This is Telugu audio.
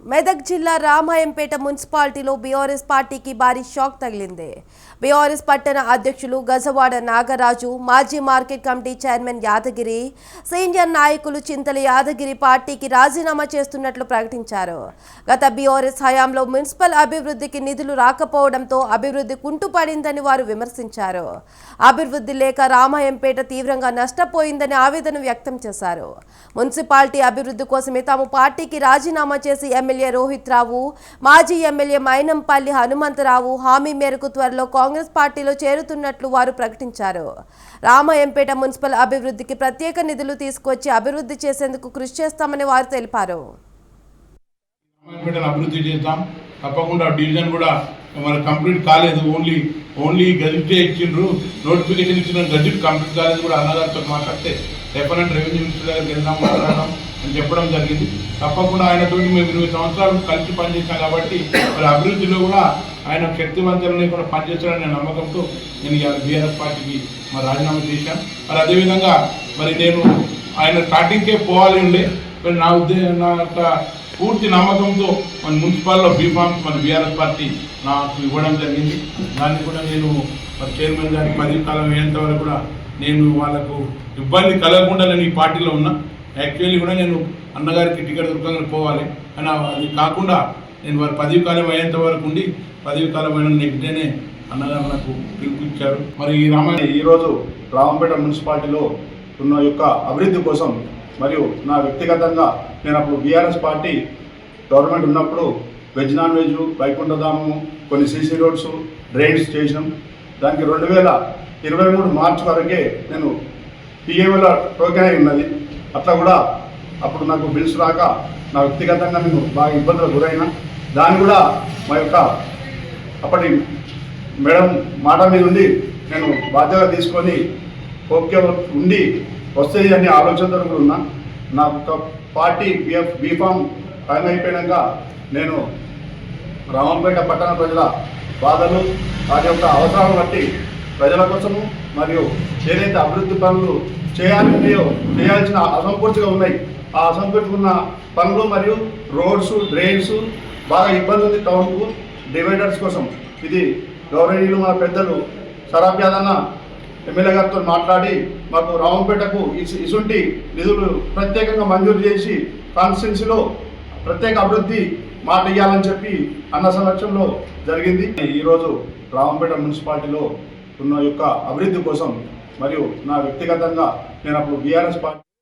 మెదక్ జిల్లా రామాయంపేట మున్సిపాలిటీలో బీఆర్ఎస్ పార్టీకి భారీ షాక్ తగిలింది. బీఆర్ఎస్ పట్టణ అధ్యక్షులు గజవాడ నాగరాజు, మాజీ market committee chairman Yadagiri, senior నాయకులు చింతల యాదగిరి పార్టీకి రాజీనామా చేస్తున్నట్లు ప్రకటించారు. గత బీఆర్ఎస్ హయాంలో మున్సిపల్ అభివృద్ధికి నిధులు రాకపోవడంతో అభివృద్ధి కుంటుపడిందని వారు విమర్శించారు. అభివృద్ధి లేక రామాయంపేట తీవ్రంగా నష్టపోయిందని ఆవేదన వ్యక్తం చేశారు. మున్సిపాలిటీ అభివృద్ధి కోసమే తాము పార్టీకి రాజీనామా చేసి ఎమ్మెల్యే రోహిత్ రావు, మాజీ ఎమ్మెల్యే మైనంపల్లి హనుమంతరావు హామీ మేరకు త్వరలో కాంగ్రెస్ పార్టీలో చేరుతున్నట్లు వారు ప్రకటించారు. రామాయంపేట మున్సిపల్ అభివృద్ధికి ప్రత్యేక నిధులు తీసుకొచ్చి అభివృద్ధి చేసేందుకు కృషి చేస్తామని వారు తెలిపారు. అభివృద్ధి చేద్దాం, తప్పకుండా డివిజన్ కూడా మన కంప్లీట్ కాలేదు. ఓన్లీ గజిటే ఇచ్చిండ్రు, నోటిఫికేషన్ ఇచ్చిన గజిట్ కంప్లీట్ కాలేదు. కూడా అన్నగారితో మాట్లాడితే డెఫినెట్ రెవెన్యూ మినిస్టర్ దగ్గరికి వెళ్దాం మాట్లాడడం అని చెప్పడం జరిగింది. తప్పకుండా ఆయనతో మేము 20 సంవత్సరాలు కలిసి పనిచేసాం కాబట్టి మరి అభివృద్ధిలో కూడా ఆయన శక్తివంతులని కూడా పనిచేస్తాడనే నమ్మకంతో నేను బీఆర్ఎస్ పార్టీకి మరి రాజీనామా చేశాను. మరి అదేవిధంగా మరి నేను ఆయన స్టార్టింగ్కే పోవాలి ఉండే, మరి నా యొక్క పూర్తి నమ్మకంతో మన మున్సిపాల్లో బీఫామ్స్ మన బీఆర్ఎస్ పార్టీ నాకు ఇవ్వడం జరిగింది. దాన్ని కూడా నేను చైర్మన్ గారి 10 కాలం అయ్యేంత వరకు కూడా నేను వాళ్ళకు ఇబ్బంది కలగకుండా నేను ఈ పార్టీలో ఉన్నా. యాక్చువల్లీ కూడా నేను అన్నగారికి టికెట్ దొరకగానే పోవాలి అని, అది కాకుండా నేను వారి 10 కాలం అయ్యేంత వరకు ఉండి 10 కాలం అయిన నెక్స్ట్ డేనే అన్నగారు నాకు పిలుపునిచ్చారు. మరి ఈరోజు రామంపేట మున్సిపాలిటీలో ఉన్న యొక్క అభివృద్ధి కోసం మరియు నా వ్యక్తిగతంగా నేను అప్పుడు బీఆర్ఎస్ పార్టీ గవర్నమెంట్ ఉన్నప్పుడు వెజ్ నాన్ వెజ్, వైకుంఠధామము, కొన్ని సీసీ రోడ్స్, డ్రైన్స్ చేసినాం. దానికి 2023 మార్చి వరకే నేను పిఏఓల టోకెన్ అయి ఉన్నది. అట్లా కూడా అప్పుడు నాకు బిల్స్ రాక నా వ్యక్తిగతంగా నేను బాగా ఇబ్బందులకు గురైనా. దాన్ని కూడా మా యొక్క అప్పటి మేడం మాట మీద ఉండి నేను బాధ్యత తీసుకొని ఓకే ఉండి వస్తాయి అనే ఆలోచనతో కూడా ఉన్నా. నా యొక్క పార్టీ బీఫామ్ టైం అయిపోయాక నేను రామంపేట పట్టణ ప్రజల బాధలు, వారి యొక్క అవసరాలను బట్టి ప్రజల కోసము మరియు ఏదైతే అభివృద్ధి పనులు చేయాల్సిన అసంపూర్తిగా ఉన్నాయి, ఆ అసంపూర్తిగా ఉన్న పనులు మరియు రోడ్స్, డ్రైన్స్ బాగా ఇబ్బంది ఉంది టౌన్కు, డివైడర్స్ కోసం. ఇది గౌరవనీయులు మా పెద్దలు సరాఫ్ యాదన్న ఎమ్మెల్యే గారితో మాట్లాడి మాకు రామంపేటకు ఇసుంటి నిధులు ప్రత్యేకంగా మంజూరు చేసి కాన్స్టిట్యున్సీలో ప్రత్యేక అభివృద్ధి మాట ఇవ్వాలని చెప్పి అన్న సమక్షంలో జరిగింది. ఈరోజు రామంపేట మున్సిపాలిటీలో ఉన్న యొక్క అభివృద్ధి కోసం మరియు నా వ్యక్తిగతంగా నేను అప్పుడు బీఆర్ఎస్ పార్టీ